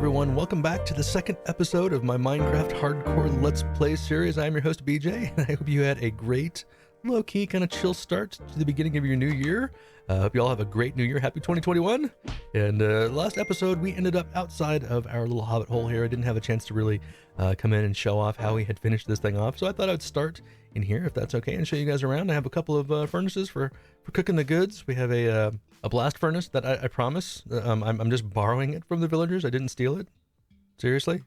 everyone. Welcome back to the second episode of my Minecraft Hardcore Let's Play series. I'm your host, BJ, and I hope you had a great, low-key, kind of chill start to the beginning of your new year. I hope you all have a great new year. Happy 2021. And last episode, we ended up outside of our little hobbit hole here. I didn't have a chance to really come in and show off how we had finished this thing off, so I thought I'd start in here, if that's okay, and show you guys around. I have a couple of furnaces for cooking the goods. We have a blast furnace that I promise. I'm just borrowing it from the villagers. I didn't steal it. Seriously.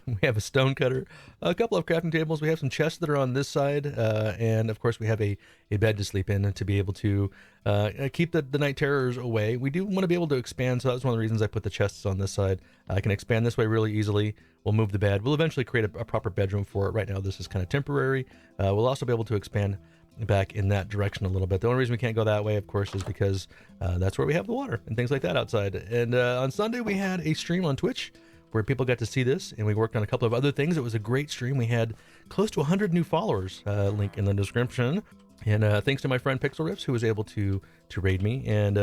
We have a stone cutter, a couple of crafting tables. We have some chests that are on this side, and of course we have a bed to sleep in to be able to keep the night terrors away. We do want to be able to expand, so that's one of the reasons I put the chests on this side. I can expand this way really easily. We'll move the bed. We'll eventually create a proper bedroom for it. Right now this is kind of temporary. We'll also be able to expand back in that direction a little bit. The only reason we can't go that way, of course, is because that's where we have the water and things like that outside. And on Sunday we had a stream on Twitch where people got to see this, and we worked on a couple of other things. It was a great stream. We had close to 100 new followers, link in the description. And thanks to my friend Pixel Riffs, who was able to raid me. And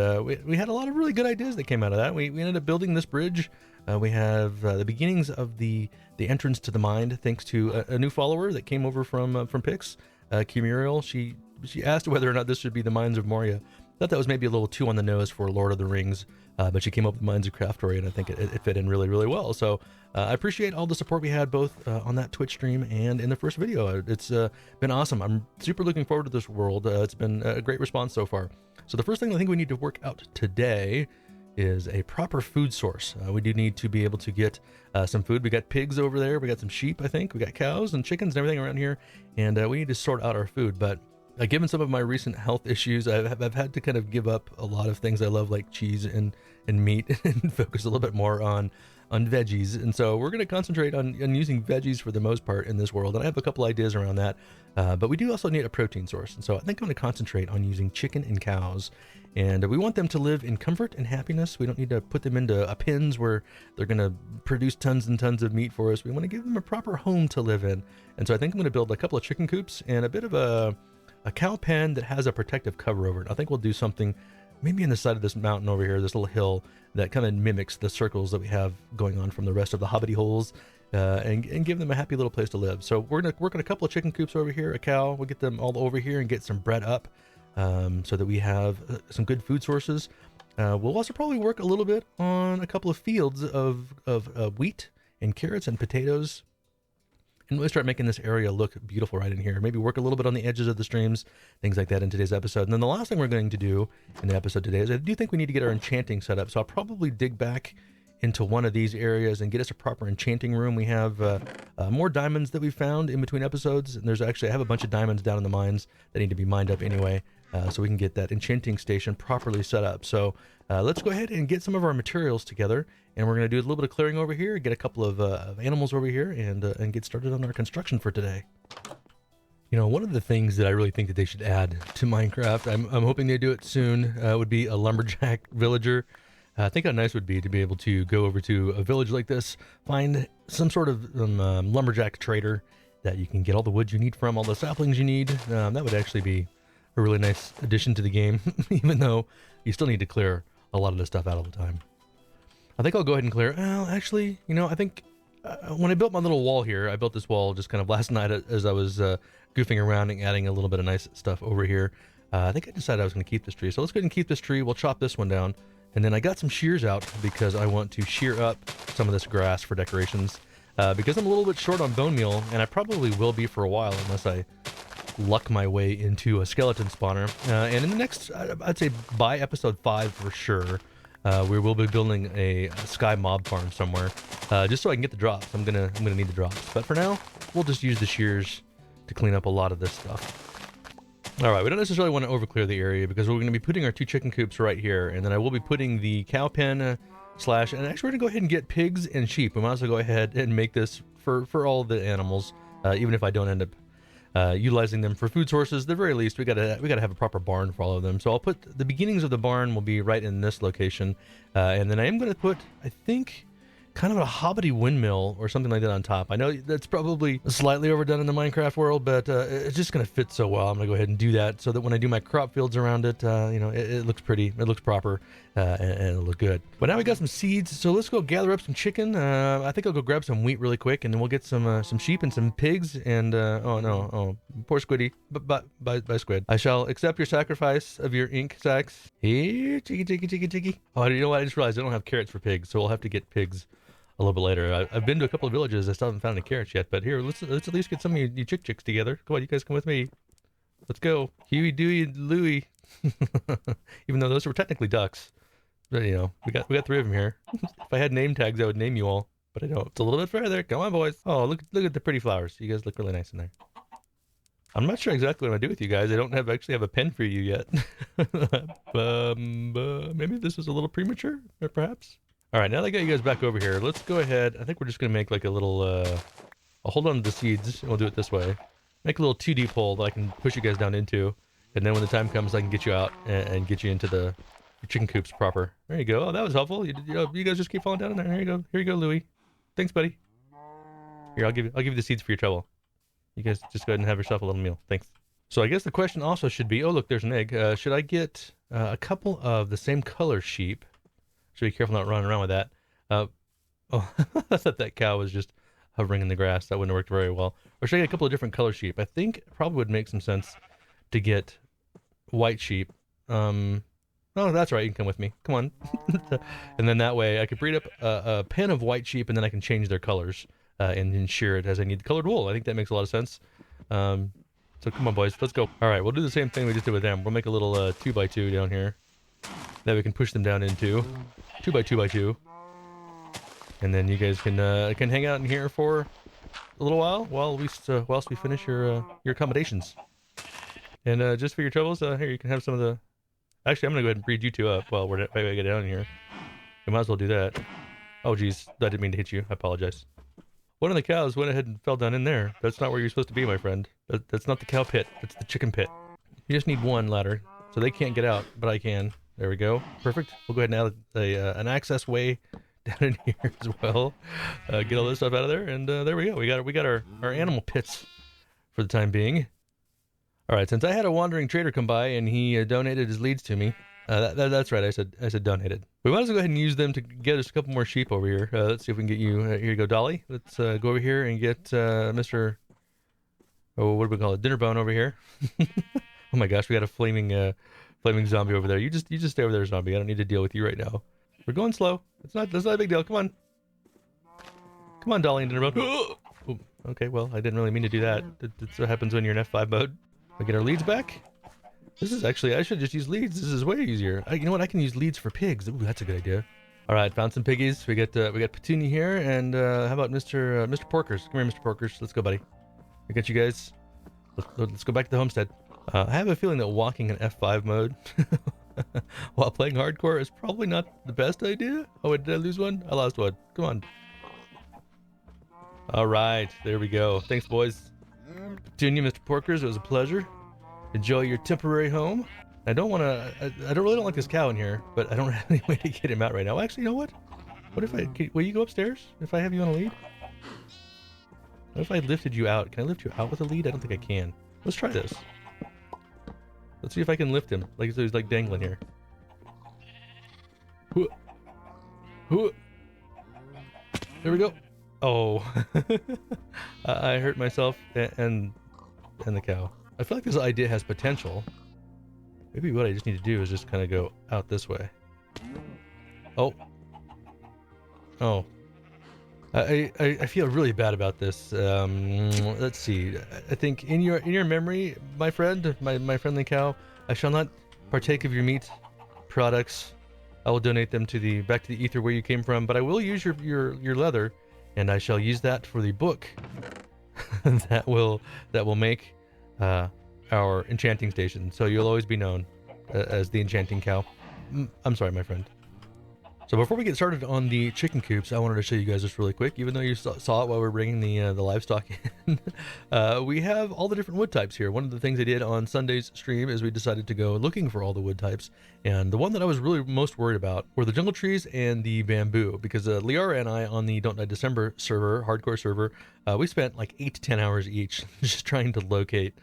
we had a lot of really good ideas that came out of that. We ended up building this bridge. We have the beginnings of the entrance to the mine, thanks to a new follower that came over from Pix, Kimuriel. She asked whether or not this should be the Mines of Moria. Thought that was maybe a little too on the nose for Lord of the Rings, but she came up with Mines of Craftory, and I think it fit in really, really well. So I appreciate all the support we had both on that Twitch stream and in the first video. It's been awesome. I'm super looking forward to this world. It's been a great response so far. So the first thing I think we need to work out today is a proper food source. We do need to be able to get some food. We got pigs over there. We got some sheep, I think. We got cows and chickens and everything around here, and we need to sort out our food. But given some of my recent health issues, I've had to kind of give up a lot of things I love, like cheese and meat, and focus a little bit more on veggies. And so we're going to concentrate on using veggies for the most part in this world. And I have a couple ideas around that, but we do also need a protein source. And so I think I'm going to concentrate on using chicken and cows. And we want them to live in comfort and happiness. We don't need to put them into pens where they're going to produce tons and tons of meat for us. We want to give them a proper home to live in. And so I think I'm going to build a couple of chicken coops and a bit of a cow pen that has a protective cover over it. I think we'll do something maybe on the side of this mountain over here, this little hill that kind of mimics the circles that we have going on from the rest of the hobbity holes, and give them a happy little place to live. So we're going to work on a couple of chicken coops over here, a cow. We'll get them all over here and get some bread up so that we have some good food sources. We'll also probably work a little bit on a couple of fields of wheat and carrots and potatoes, and really start making this area look beautiful right in here. Maybe work a little bit on the edges of the streams, things like that in today's episode. And then the last thing we're going to do in the episode today is I do think we need to get our enchanting set up. So I'll probably dig back into one of these areas and get us a proper enchanting room. We have more diamonds that we found in between episodes. And I have a bunch of diamonds down in the mines that need to be mined up anyway, so we can get that enchanting station properly set up. So let's go ahead and get some of our materials together. And we're going to do a little bit of clearing over here, get a couple of animals over here, and get started on our construction for today. You know, one of the things that I really think that they should add to Minecraft, I'm hoping they do it soon, would be a Lumberjack Villager. I think how nice it would be to be able to go over to a village like this, find some sort of lumberjack trader that you can get all the wood you need from, all the saplings you need. That would actually be a really nice addition to the game, even though you still need to clear a lot of this stuff out all the time. I think I'll go ahead and clear. Well, actually, you know, I think when I built my little wall here, I built this wall just kind of last night as I was goofing around and adding a little bit of nice stuff over here. I think I decided I was going to keep this tree. So let's go ahead and keep this tree. We'll chop this one down. And then I got some shears out because I want to shear up some of this grass for decorations. Because I'm a little bit short on bone meal, and I probably will be for a while unless I luck my way into a skeleton spawner. And in the next, I'd say by episode 5 for sure, we will be building a sky mob farm somewhere, just so I can get the drops. I'm gonna need the drops, but for now we'll just use the shears to clean up a lot of this stuff. All right, we don't necessarily want to overclear the area because we're going to be putting our 2 chicken coops right here, and then I will be putting the cow pen and actually we're gonna go ahead and get pigs and sheep. We might as well go ahead and make this for all the animals, even if I don't end up utilizing them for food sources. At the very least, we gotta have a proper barn for all of them. So I'll put the beginnings of the barn will be right in this location, and then I am going to put, I think, kind of a hobbity windmill or something like that on top. I know that's probably slightly overdone in the Minecraft world, but it's just going to fit so well. I'm going to go ahead and do that so that when I do my crop fields around it, you know, it looks pretty, it looks proper. and it'll look good. But now we got some seeds, so let's go gather up some chicken. I think I'll go grab some wheat really quick, and then we'll get some sheep and some pigs. And poor Squiddy, bye Squid. I shall accept your sacrifice of your ink sacks. Here, chicky. Oh, you know what? I just realized I don't have carrots for pigs, so we'll have to get pigs a little bit later. I've been to a couple of villages. I still haven't found any carrots yet, but here, let's at least get some of you chicks together. Come on, you guys come with me. Let's go. Huey, Dewey, Louie. Even though those were technically ducks. But, you know, we got 3 of them here. If I had name tags, I would name you all, but I don't. It's a little bit further. Come on, boys. Oh, look at the pretty flowers. You guys look really nice in there. I'm not sure exactly what I'm gonna do with you guys. I don't actually have a pen for you yet. Maybe this is a little premature, or perhaps. All right, now that I got you guys back over here, let's go ahead. I think we're just gonna make like a little. I'll hold on to the seeds, and we'll do it this way. Make a little 2D pole that I can push you guys down into, and then when the time comes, I can get you out and get you into the chicken coops proper. There you go. Oh, that was helpful. You guys just keep falling down in there. Here you go. Here you go, Louie. Thanks, buddy. Here, I'll give you the seeds for your trouble. You guys just go ahead and have yourself a little meal. Thanks. So I guess the question also should be, oh look, there's an egg. Should I get a couple of the same color sheep? Should be careful not running around with that. I thought that cow was just hovering in the grass. That wouldn't have worked very well. Or should I get a couple of different color sheep? I think it probably would make some sense to get white sheep. Oh, that's right. You can come with me. Come on. And then that way I could breed up a pen of white sheep, and then I can change their colors and ensure it as I need the colored wool. I think that makes a lot of sense. So come on, boys. Let's go. All right. We'll do the same thing we just did with them. We'll make a little 2x2 down here that we can push them down into. 2x2x2. And then you guys can hang out in here for a little while whilst we finish your accommodations. And just for your troubles, here you can have some of the. Actually, I'm gonna go ahead and breed you 2 up while we get down here. You might as well do that. Oh geez, I didn't mean to hit you. I apologize. One of the cows went ahead and fell down in there. That's not where you're supposed to be, my friend. That's not the cow pit. That's the chicken pit. You just need 1 ladder, so they can't get out, but I can. There we go. Perfect. We'll go ahead and add an access way down in here as well. Get all this stuff out of there, and there we go. We got our animal pits for the time being. All right, since I had a wandering trader come by and he donated his leads to me, that's right. I said donated. We might as well go ahead and use them to get us a couple more sheep over here. Let's see if we can get you. Here you go, Dolly. Let's go over here and get Mr. Oh, what do we call it? Dinner bone over here. Oh my gosh, we got a flaming zombie over there. You just stay over there, zombie. I don't need to deal with you right now. We're going slow. That's not a big deal. Come on, Dolly and Dinner bone. Oh, okay, well, I didn't really mean to do that. That's what happens when you're in F5 mode. We get our leads back. This is actually, I should just use leads. This is way easier. You know what? I can use leads for pigs. Ooh, that's a good idea. All right, found some piggies. We got Petunia here, and how about Mr. Porkers? Come here, Mr. Porkers. Let's go, buddy. I got you guys. Let's go back to the homestead. I have a feeling that walking in F5 mode while playing hardcore is probably not the best idea. Oh, wait, did I lose one? I lost one. Come on. All right, there we go. Thanks, boys. Petunia, Mr. Porkers, it was a pleasure. Enjoy your temporary home. I don't really don't like this cow in here, but I don't have any way to get him out right now. Actually, you know what? What if will you go upstairs if I have you on a lead? What if I lifted you out? Can I lift you out with a lead? I don't think I can. Let's try this. Let's see if I can lift him. Like so he's like dangling here. There we go. Oh, I hurt myself and the cow. I feel like this idea has potential. Maybe what I just need to do is just kind of go out this way. Oh. I feel really bad about this. Let's see. I think in your memory, my friend, my friendly cow, I shall not partake of your meat products. I will donate them back to the ether where you came from, but I will use your leather, and I shall use that for the book that will make our Enchanting Station. So you'll always be known as the Enchanting Cow. I'm sorry, my friend. So before we get started on the chicken coops, I wanted to show you guys this really quick, even though you saw it while we were bringing the livestock in. We have all the different wood types here. One of the things I did on Sunday's stream is we decided to go looking for all the wood types. And the one that I was really most worried about were the jungle trees and the bamboo, because Liara and I on the Don't Die December server, hardcore server, we spent like 8 to 10 hours each just trying to locate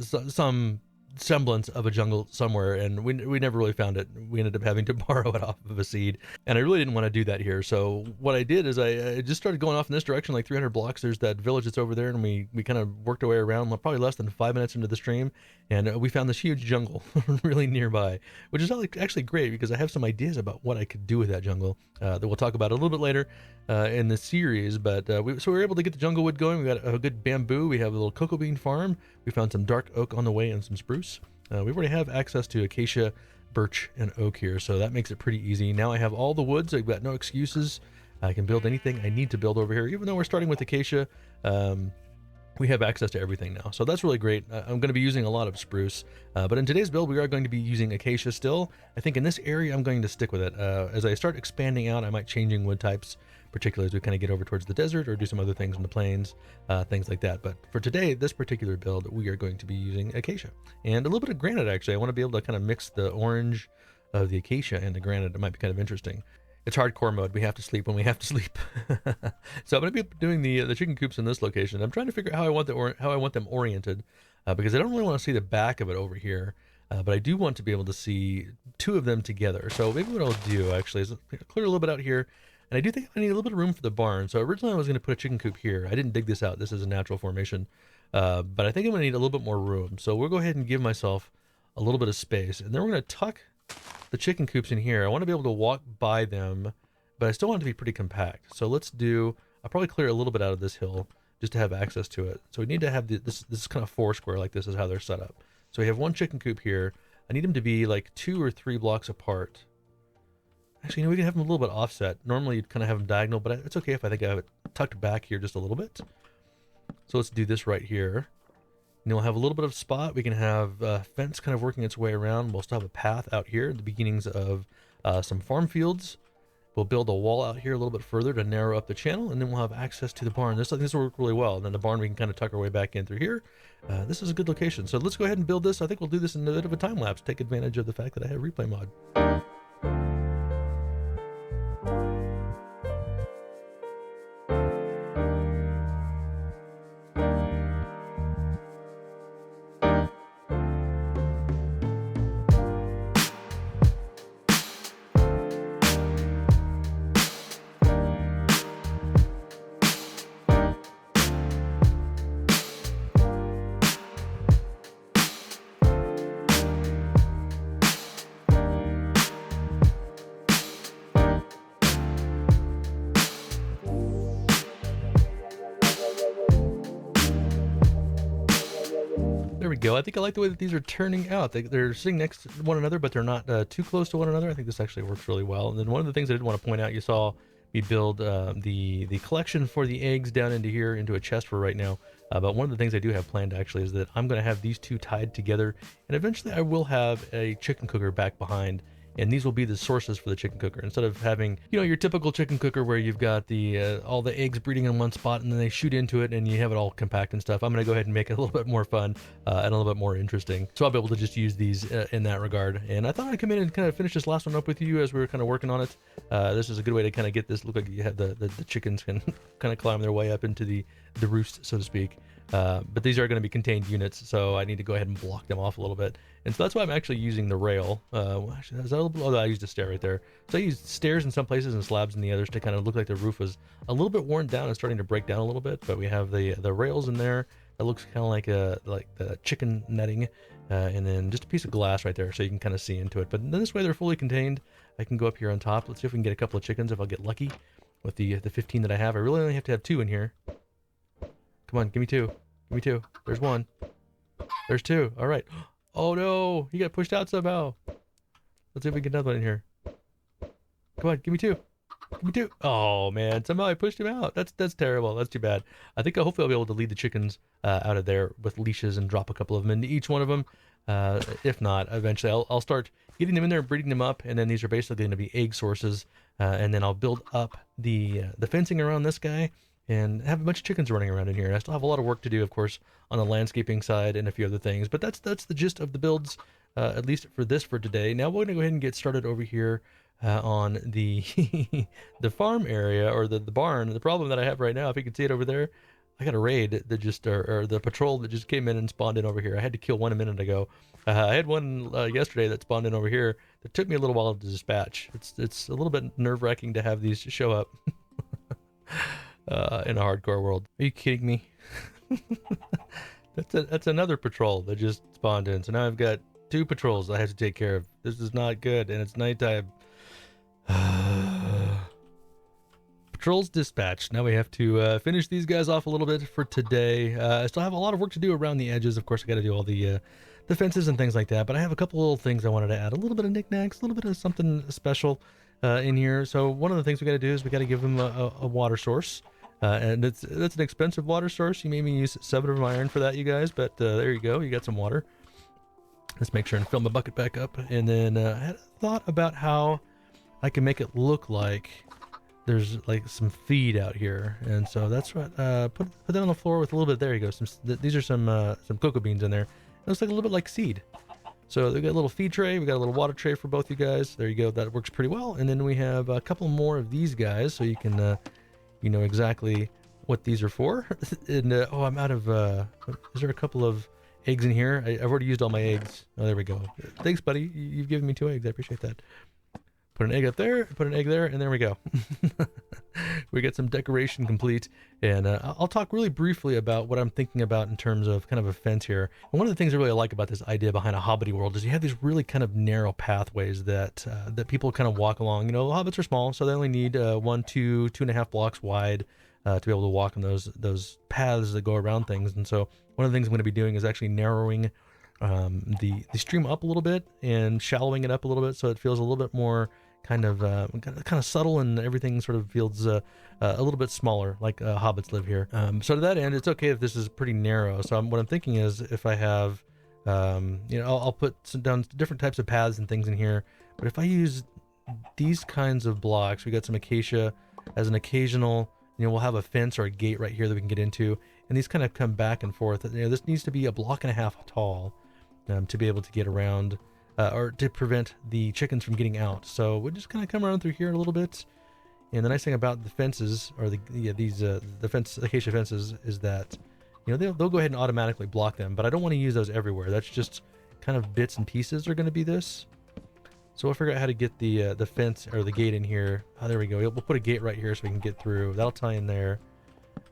some semblance of a jungle somewhere, and we never really found it. We ended up having to borrow it off of a seed, and I really didn't want to do that here. So what I did is I just started going off in this direction, like 300 blocks. There's that village that's over there, and we kind of worked our way around, probably less than 5 minutes into the stream, and we found this huge jungle really nearby, which is actually great because I have some ideas about what I could do with that jungle that we'll talk about a little bit later in the series. But so we were able to get the jungle wood going. We got a good bamboo. We have a little cocoa bean farm. We found some dark oak on the way and some spruce. We already have access to acacia, birch, and oak here, so that makes it pretty easy. Now I have all the woods. I've got no excuses. I can build anything I need to build over here. Even though we're starting with acacia, we have access to everything now, so that's really great. I'm going to be using a lot of spruce, but in today's build we are going to be using acacia still. I think in this area I'm going to stick with it. As I start expanding out, I might changing wood types, particularly as we kind of get over towards the desert or do some other things in the plains, things like that. But for today, this particular build, we are going to be using acacia and a little bit of granite. Actually, I want to be able to kind of mix the orange of the acacia and the granite. It might be kind of interesting. It's hardcore mode. We have to sleep when we have to sleep. So I'm going to be doing the chicken coops in this location. I'm trying to figure out how I want them oriented, because I don't really want to see the back of it over here, but I do want to be able to see two of them together. So maybe what I'll do actually is clear a little bit out here, and I do think I need a little bit of room for the barn. So originally I was going to put a chicken coop here. I didn't dig this out. This is a natural formation, but I think I'm going to need a little bit more room. So we'll go ahead and give myself a little bit of space, and then we're going to tuck the chicken coops in here. I want to be able to walk by them, but I still want it to be pretty compact. So I'll probably clear a little bit out of this hill just to have access to it. So we need to have this kind of four square, like this is how they're set up. So we have one chicken coop here. I need them to be like 2 or 3 blocks apart. Actually, we can have them a little bit offset. Normally you'd kind of have them diagonal, but it's okay if I think I have it tucked back here just a little bit. So let's do this right here. And we'll have a little bit of spot. We can have a fence kind of working its way around. We'll still have a path out here at the beginnings of some farm fields. We'll build a wall out here a little bit further to narrow up the channel, and then we'll have access to the barn. This will work really well. And then the barn, we can kind of tuck our way back in through here. This is a good location. So let's go ahead and build this. I think we'll do this in a bit of a time lapse, take advantage of the fact that I have replay mod. There we go. I think I like the way that these are turning out. They're sitting next to one another, but they're not too close to one another. I think this actually works really well. And then one of the things I did want to point out, you saw me build the collection for the eggs down into here, into a chest for right now. But one of the things I do have planned actually is that I'm going to have these two tied together, and eventually I will have a chicken cooker back behind. And these will be the sources for the chicken cooker. Instead of having, your typical chicken cooker where you've got the all the eggs breeding in one spot and then they shoot into it and you have it all compact and stuff, I'm going to go ahead and make it a little bit more fun and a little bit more interesting. So I'll be able to just use these in that regard. And I thought I'd come in and kind of finish this last one up with you as we were kind of working on it. This is a good way to kind of get this look like you have the chickens can kind of climb their way up into the roost, so to speak. But these are going to be contained units, so I need to go ahead and block them off a little bit. And so that's why I'm actually using the rail. Actually, I used a stair right there. So I used stairs in some places and slabs in the others to kind of look like the roof was a little bit worn down and starting to break down a little bit. But we have the rails in there. That looks kind of like the chicken netting, and then just a piece of glass right there, so you can kind of see into it. But then this way they're fully contained. I can go up here on top. Let's see if we can get a couple of chickens if I'll get lucky with the 15 that I have. I really only have to have 2 in here. Come on, give me 2. Give me 2. There's 1. There's 2. All right. Oh no, he got pushed out somehow. Let's see if we can get another one in here. Come on, give me 2. Give me 2. Oh man, somehow I pushed him out. That's terrible. That's too bad. I think hopefully I'll be able to lead the chickens out of there with leashes and drop a couple of them into each one of them. If not, eventually I'll start getting them in there, breeding them up, and then these are basically going to be egg sources. And then I'll build up the fencing around this guy and have a bunch of chickens running around in here. I still have a lot of work to do, of course, on the landscaping side and a few other things, but that's the gist of the builds, at least for today. Now we're going to go ahead and get started over here on the the farm area, or the barn. The problem that I have right now, if you can see it over there, I got a raid that just, or the patrol that just came in and spawned in over here. I had to kill one a minute ago. I had one yesterday that spawned in over here that took me a little while to dispatch. It's a little bit nerve-wracking to have these show up in a hardcore world. Are you kidding me? That's another patrol that just spawned in. So now I've got 2 patrols I have to take care of. This is not good, and it's nighttime. Patrols dispatched. Now we have to finish these guys off a little bit for today. I still have a lot of work to do around the edges. Of course, I got to do all the fences and things like that. But I have a couple little things I wanted to add. A little bit of knickknacks, a little bit of something special in here. So one of the things we got to do is we got to give them a water source. And that's an expensive water source. You made me use 7 of my iron for that, you guys. But there you go. You got some water. Let's make sure and fill my bucket back up. And then I had a thought about how I can make it look like there's like some feed out here, and so that's what put that on the floor with a little bit. There you go. These are some cocoa beans in there. It looks like a little bit like seed. So we got a little feed tray, we got a little water tray for both you guys. There you go. That works pretty well. And then we have a couple more of these guys, so you can you know exactly what these are for. And oh, I'm out of. Is there a couple of eggs in here? I've already used all my eggs. Oh, there we go. Thanks, buddy. You've given me 2 eggs. I appreciate that. Put an egg up there, put an egg there, and there we go. We get some decoration complete. And I'll talk really briefly about what I'm thinking about in terms of kind of a fence here. And one of the things I really like about this idea behind a hobbity world is you have these really kind of narrow pathways that that people kind of walk along. You know, hobbits are small, so they only need 1, 2, 2.5 blocks wide to be able to walk on those paths that go around things. And so one of the things I'm going to be doing is actually narrowing the stream up a little bit and shallowing it up a little bit so it feels a little bit more kind of subtle, and everything sort of feels a little bit smaller, like hobbits live here. So to that end, it's okay if this is pretty narrow. So what I'm thinking is if I have, you know, I'll put down different types of paths and things in here. But if I use these kinds of blocks, we got some acacia as an occasional, you know, we'll have a fence or a gate right here that we can get into. And these kind of come back and forth. You know, this needs to be 1.5 blocks tall to be able to get around. Or to prevent the chickens from getting out. So we'll just kind of come around through here a little bit. And the nice thing about the fences, or the acacia fences, is that, you know, they'll go ahead and automatically block them. But I don't want to use those everywhere. That's just kind of bits and pieces are going to be this. So we'll figure out how to get the fence or the gate in here. Oh, there we go. We'll put a gate right here so we can get through. That'll tie in there.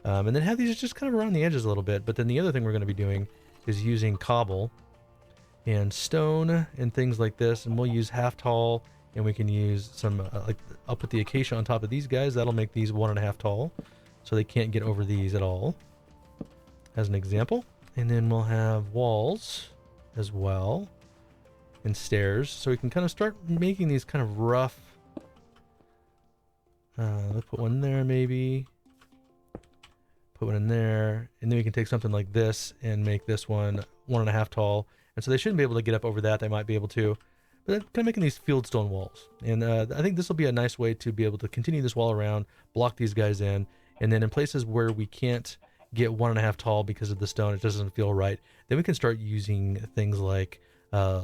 And then have these just kind of around the edges a little bit. But then the other thing we're going to be doing is using cobble and stone and things like this, and we'll use half tall, and we can use some like I'll put the acacia on top of these guys. That'll make these 1.5 tall, so they can't get over these at all, as an example. And then we'll have walls as well and stairs, so we can kind of start making these kind of rough. Let's put one there, maybe put one in there, and then we can take something like this and make this one 1.5 tall. And so they shouldn't be able to get up over that. They might be able to, but kind of making these fieldstone walls. And I think this will be a nice way to be able to continue this wall around, block these guys in, and then in places where we can't get 1.5 tall because of the stone, it doesn't feel right, then we can start using things like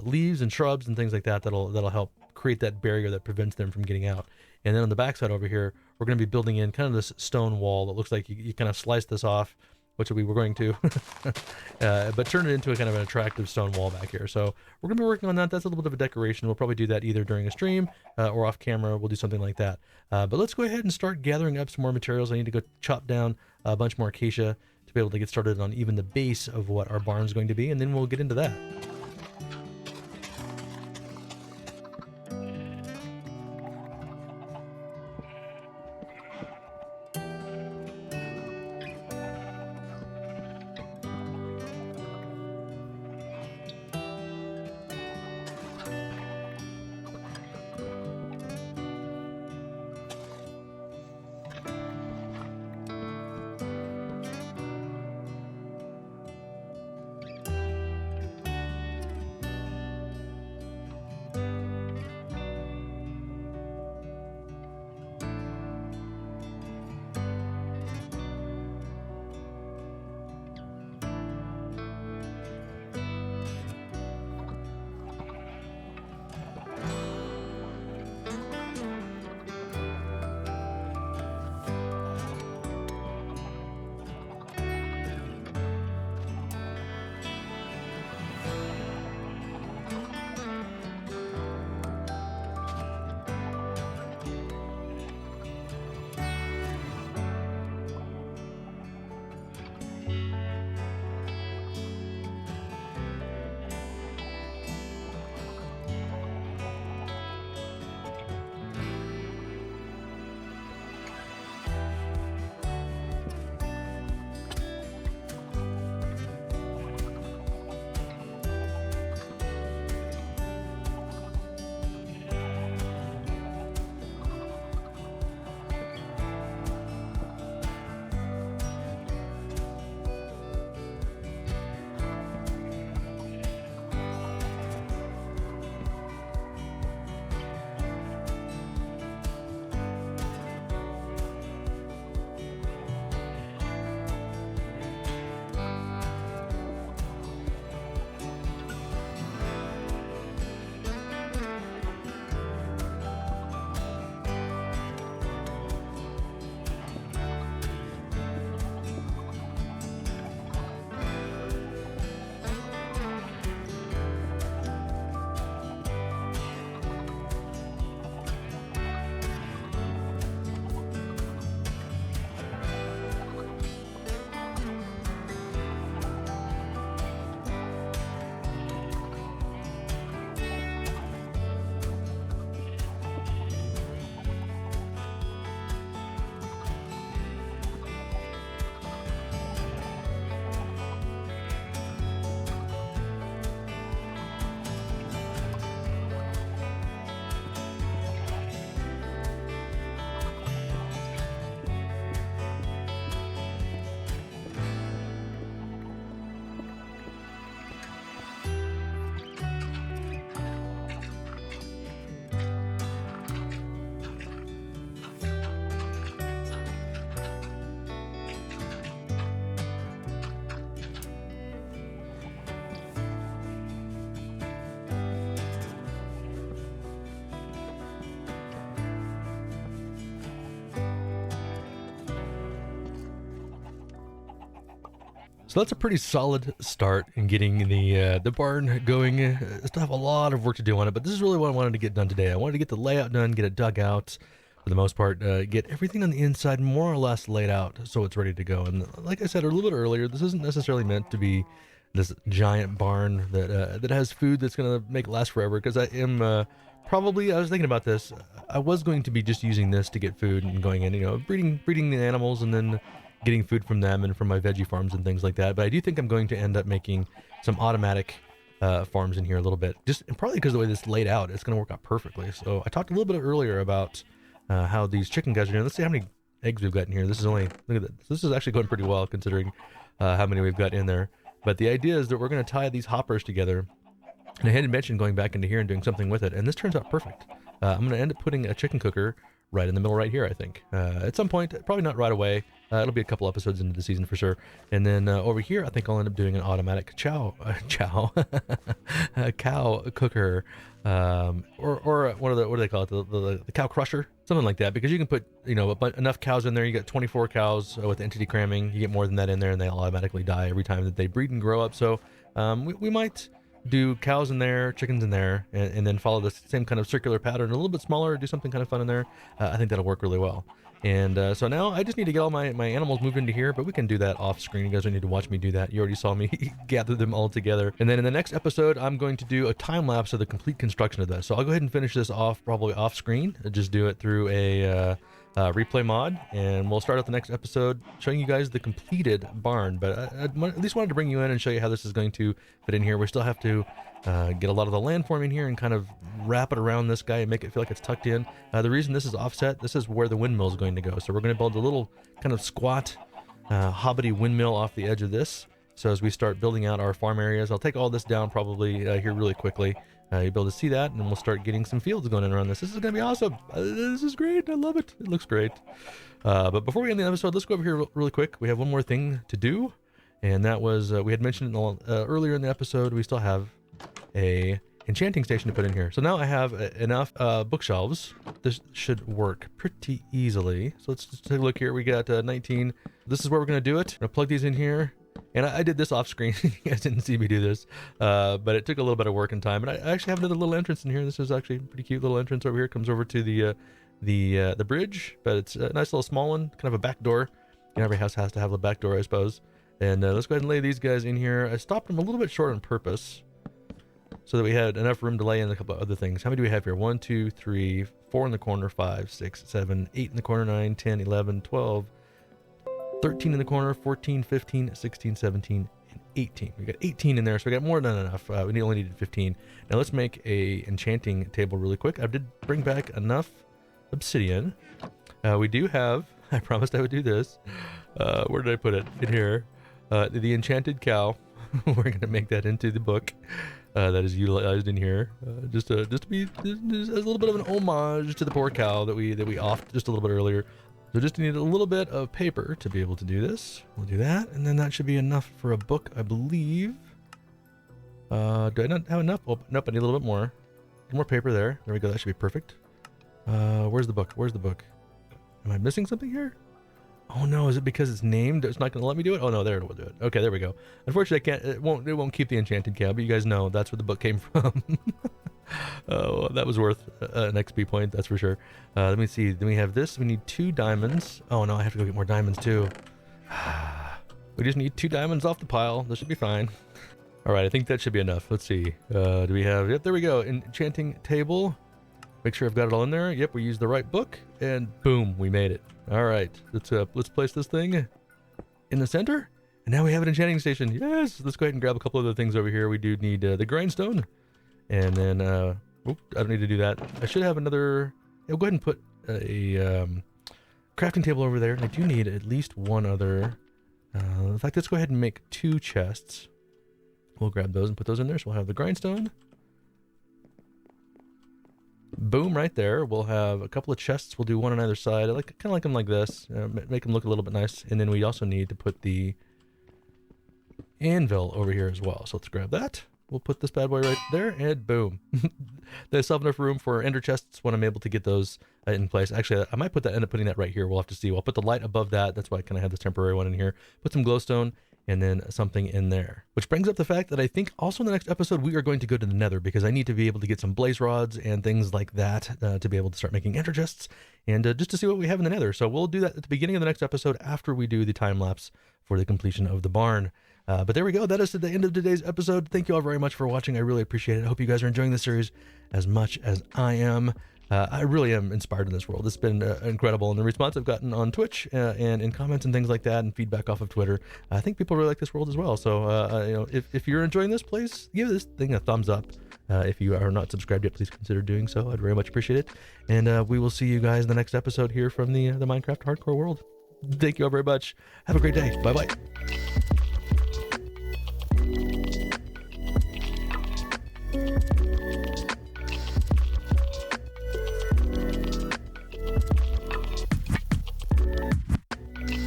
leaves and shrubs and things like that that'll help create that barrier that prevents them from getting out. And then on the backside over here, we're going to be building in kind of this stone wall that looks like you kind of slice this off, which we were going to, but turn it into a kind of an attractive stone wall back here. So we're going to be working on that. That's a little bit of a decoration. We'll probably do that either during a stream or off camera. We'll do something like that. But let's go ahead and start gathering up some more materials. I need to go chop down a bunch more acacia to be able to get started on even the base of what our barn's going to be, and then we'll get into that. So that's a pretty solid start in getting the barn going. Still have a lot of work to do on it, but this is really what I wanted to get done today. I wanted to get the layout done, get it dug out for the most part, get everything on the inside more or less laid out so it's ready to go. And like I said a little bit earlier, this isn't necessarily meant to be this giant barn that has food that's going to make it last forever, because I am probably, I was thinking about this, I was going to be just using this to get food and going in, breeding the animals and then getting food from them and from my veggie farms and things like that. But I do think I'm going to end up making some automatic farms in here a little bit, just and probably because of the way this is laid out, it's going to work out perfectly. So I talked a little bit earlier about how these chicken guys are doing. Let's see how many eggs we've got in here. This is only, look at this. This is actually going pretty well considering how many we've got in there. But the idea is that we're going to tie these hoppers together. And I had mentioned going back into here and doing something with it, and this turns out perfect. I'm going to end up putting a chicken cooker right in the middle right here, I think. At some point, probably not right away. It'll be a couple episodes into the season for sure. And then over here, I think I'll end up doing an automatic cow cooker, or what do they call it? The cow crusher, something like that. Because you can put enough cows in there. You got 24 cows with entity cramming. You get more than that in there, and they automatically die every time that they breed and grow up. So we might do cows in there, chickens in there, and then follow the same kind of circular pattern, a little bit smaller, do something kind of fun in there. I think that'll work really well. And so now I just need to get all my animals moved into here, but we can do that off screen. You guys don't need to watch me do that. You already saw me gather them all together. And then in the next episode, I'm going to do a time lapse of the complete construction of this. So I'll go ahead and finish this off probably off screen. I'll just do it through a replay mod, and we'll start out the next episode showing you guys the completed barn. But I at least wanted to bring you in and show you how this is going to fit in here. We still have to get a lot of the landform in here and kind of wrap it around this guy and make it feel like it's tucked in. The reason this is offset, this is where the windmill is going to go. So we're going to build a little kind of squat hobbity windmill off the edge of this. So as we start building out our farm areas, I'll take all this down probably here really quickly. You'll be able to see that, and then we'll start getting some fields going in around this. This is going to be awesome. This is great. I love it. It looks great. But before we end the episode, let's go over here really quick. We have one more thing to do, and that was, we had mentioned earlier in the episode, we still have a enchanting station to put in here. So now I have enough bookshelves. This should work pretty easily. So let's just take a look here. We got 19. This is where we're going to do it. I'm going to plug these in here. And I did this off screen. You guys didn't see me do this, but it took a little bit of work and time. And I actually have another little entrance in here. This is actually a pretty cute little entrance over here. It comes over to the bridge, but it's a nice little small one, kind of a back door. Every house has to have a back door, I suppose. And let's go ahead and lay these guys in here. I stopped them a little bit short on purpose so that we had enough room to lay in a couple of other things. How many do we have here? 1, 2, 3, 4 in the corner, 5, 6, 7, 8 in the corner, 9, 10, 11, 12, 13 in the corner, 14, 15, 16, 17, and 18. We got 18 in there, so we got more than enough. We only needed 15. Now let's make a enchanting table really quick. I did bring back enough obsidian. We do have, I promised I would do this. Where did I put it? In here. The enchanted cow. We're going to make that into the book that is utilized in here. Just as a little bit of an homage to the poor cow that we offed just a little bit earlier. So just need a little bit of paper to be able to do this. We'll do that, and then that should be enough for a book, I believe. Do I not have enough? Oh, nope, I need a little bit more. More paper there. There we go, that should be perfect. Where's the book? Where's the book? Am I missing something here? Oh no, is it because it's named? It's not going to let me do it? Oh no, there it will do it. Okay, there we go. Unfortunately, I can't. It won't keep the enchanted cow, but you guys know that's where the book came from. Oh, that was worth an XP point, that's for sure. Let me see. Then we have this. We need 2 diamonds. Oh no, I have to go get more diamonds too. We just need 2 diamonds off the pile. This should be fine. All right, I think that should be enough. Let's see. Do we have? Yep, there we go. Enchanting table. Make sure I've got it all in there. Yep, we used the right book, and boom, we made it. All right, let's place this thing in the center, and now we have an enchanting station. Yes, let's go ahead and grab a couple other things over here. We do need the grindstone, and then I don't need to do that. I should have another. Yeah, we'll go ahead and put a crafting table over there. And I do need at least one other. In fact, let's go ahead and make 2 chests. We'll grab those and put those in there. So we'll have the grindstone. Boom, right there. We'll have a couple of chests. We'll do one on either side. I kind of like them like this. Make them look a little bit nice. And then we also need to put the anvil over here as well. So let's grab that. We'll put this bad boy right there, and boom. There's enough room for ender chests when I'm able to get those in place. Actually, I might end up putting that right here. We'll have to see. I'll put the light above that. That's why I kind of have this temporary one in here. Put some glowstone, and then something in there. Which brings up the fact that I think also in the next episode we are going to go to the nether, because I need to be able to get some blaze rods and things like that to be able to start making ender chests, and just to see what we have in the nether. So we'll do that at the beginning of the next episode after we do the time lapse for the completion of the barn. But there we go. That is the end of today's episode. Thank you all very much for watching. I really appreciate it. I hope you guys are enjoying the series as much as I am. I really am inspired in this world. It's been incredible, and the response I've gotten on Twitch and in comments and things like that, and feedback off of Twitter, I think people really like this world as well. So, if you're enjoying this, please give this thing a thumbs up. If you are not subscribed yet, please consider doing so. I'd very much appreciate it. And we will see you guys in the next episode here from the Minecraft Hardcore world. Thank you all very much. Have a great day. Bye bye.